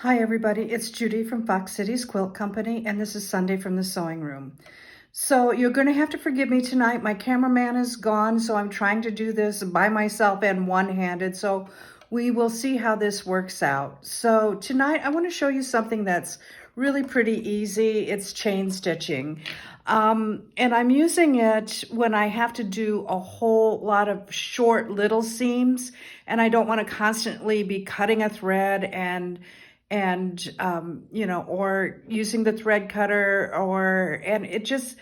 Hi everybody, it's Judy from Fox Cities Quilt Company, and this is Sunday from the Sewing Room. So you're going to have to forgive me tonight. My cameraman is gone, so I'm trying to do this by myself and one-handed, so we will see how this works out. So tonight I want to show you something that's really pretty easy. It's chain stitching. And I'm using it when I have to do a whole lot of short little seams, and I don't want to constantly be cutting a thread and or using the thread cutter, and it just,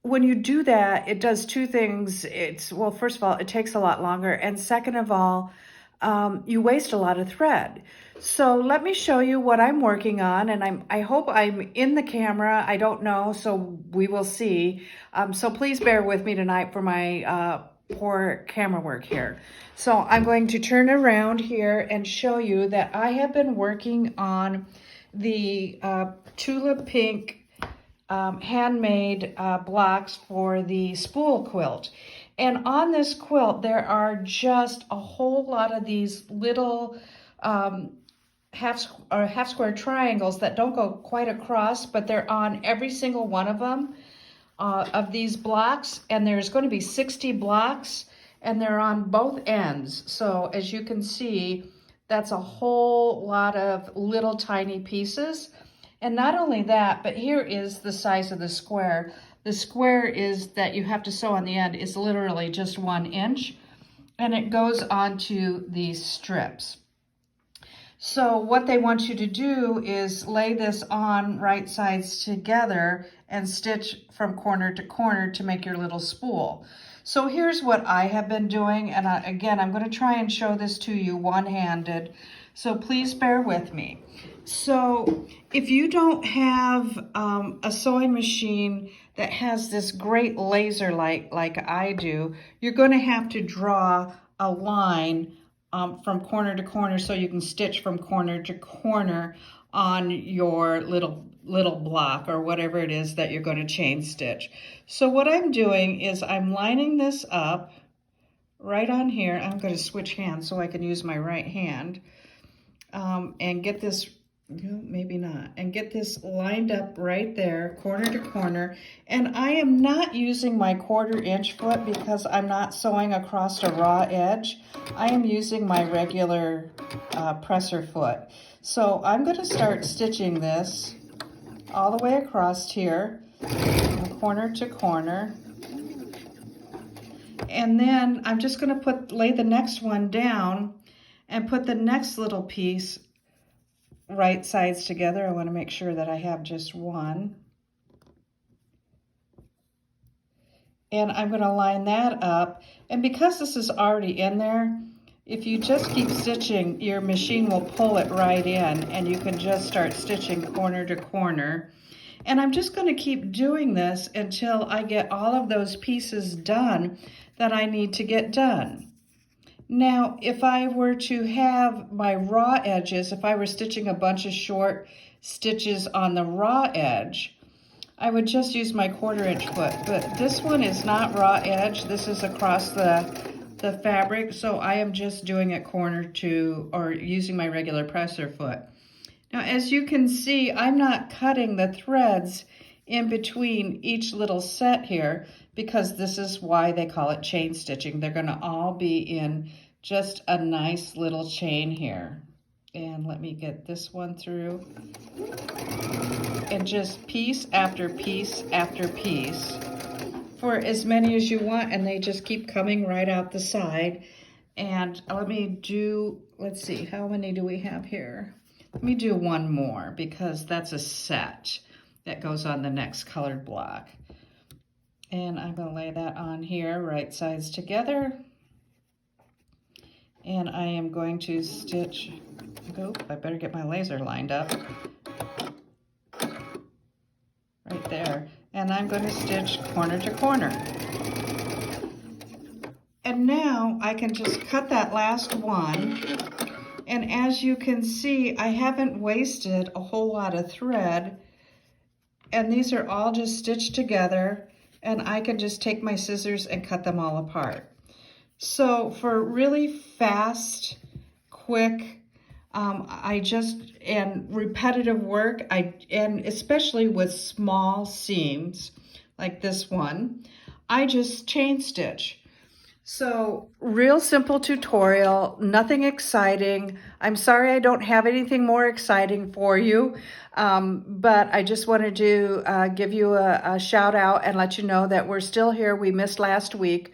when you do that, it does two things. Well, first of all, it takes a lot longer, and second of all, you waste a lot of thread. So let me show you what I'm working on, and I hope I'm in the camera. I don't know, so we will see. So please bear with me tonight for my poor camera work here. So I'm going to turn around here and show you that I have been working on the tulip pink handmade blocks for the spool quilt. And on this quilt, there are just a whole lot of these little half square triangles that don't go quite across, but they're on every single one of them. Of these blocks, and there's going to be 60 blocks, and they're on both ends. So as you can see, that's a whole lot of little tiny pieces. And not only that, but here is the size of the square. The square is that you have to sew on the end is literally just 1 inch, and it goes onto these strips. So what they want you to do is lay this on right sides together and stitch from corner to corner to make your little spool. So here's what I have been doing, and again, I'm going to try and show this to you one-handed, so please bear with me. So if you don't have a sewing machine that has this great laser light like I do, you're going to have to draw a line from corner to corner so you can stitch from corner to corner on your little block or whatever it is that you're going to chain stitch. So what I'm doing is I'm lining this up right on here. I'm going to switch hands so I can use my right hand and get this, maybe not, and get this lined up right there, corner to corner. And I am not using my 1/4 inch foot because I'm not sewing across a raw edge. I am using my regular presser foot. So I'm going to start stitching this all the way across here, from corner to corner. And then I'm just going to lay the next one down and put the next little piece right sides together. I want to make sure that I have just one. And I'm going to line that up. And because this is already in there, if you just keep stitching, your machine will pull it right in, and you can just start stitching corner to corner. And I'm just going to keep doing this until I get all of those pieces done that I need to get done. Now, if I were to have my raw edges, if I were stitching a bunch of short stitches on the raw edge, I would just use my 1/4 inch foot. But this one is not raw edge. This is across the fabric, so I am just doing it corner to, or using my regular presser foot. Now, as you can see, I'm not cutting the threads in between each little set here, because this is why they call it chain stitching. They're going to all be in just a nice little chain here. And let me get this one through. And just piece after piece after piece for as many as you want, and they just keep coming right out the side. And let me do, let's see, how many do we have here? Let me do one more, because that's a set that goes on the next colored block. And I'm going to lay that on here, right sides together. And I am going to stitch, oh, I better get my laser lined up. Right there. And I'm going to stitch corner to corner. And now I can just cut that last one. And as you can see, I haven't wasted a whole lot of thread. And these are all just stitched together, and I can just take my scissors and cut them all apart. So for really fast, quick And repetitive work, and especially with small seams like this one, I just chain stitch. So real simple tutorial, nothing exciting. I'm sorry I don't have anything more exciting for you, but I just wanted to give you a shout out and let you know that we're still here. We missed last week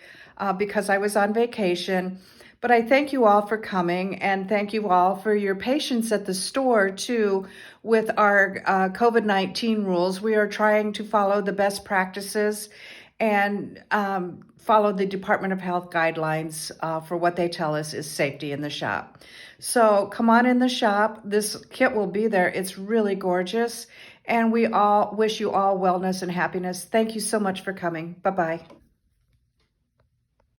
because I was on vacation. But I thank you all for coming, and thank you all for your patience at the store too with our COVID-19 rules. We are trying to follow the best practices and follow the Department of Health guidelines for what they tell us is safety in the shop. So come on in the shop. This kit will be there. It's really gorgeous. And we all wish you all wellness and happiness. Thank you so much for coming. Bye-bye.